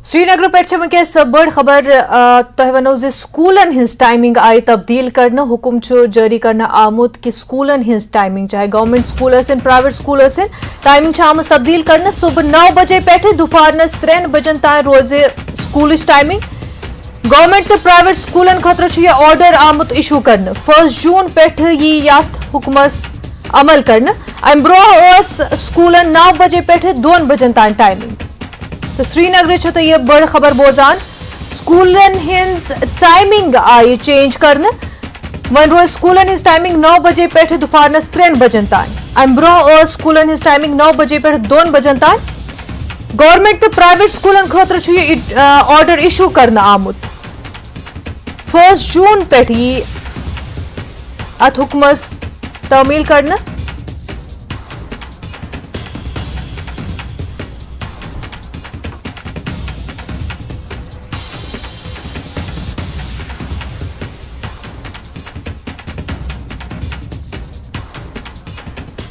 श्रीनगर पे वनकस बड़ खबर तह वनो स्कूलन हिंस टाइमिंग आई तब्दील करना हुकुम जारी करना आमुद कि स्कूलन हिंस टाइमिंग चाहे government school private school timing आमज तब्दील करना सुबह 9 बजे पे दुफारनस 3 बजन तान रोज स्कूलिश टाइमिंग गवर्नमेंट तो प्राइवेट स्कूलन खतर यह ऑर्डर आमुद इशू करना 1 जून पे यथ हुकमस अमल करना अम ब्रोह स्कूलन 9 बजे पे 2 बजन तान टाइमिंग तो श्रीनगर तो यह बड़ खबर बोजान स्कूलन हिंस टाइमिंग आई चेंज करने वन रोज स्कूलन हिंस टाइमिंग 9 बजे पे दुफारनस 3 बजन तान अम ब्रोह स्कूलन हिंस टाइमिंग 9 बजे पे 2 बजन तान गवर्नमेंट तो प्राइवेट स्कूलन खतर ऑर्डर इशू करना आमुद 1 जून पे अत हुकमस तमील करना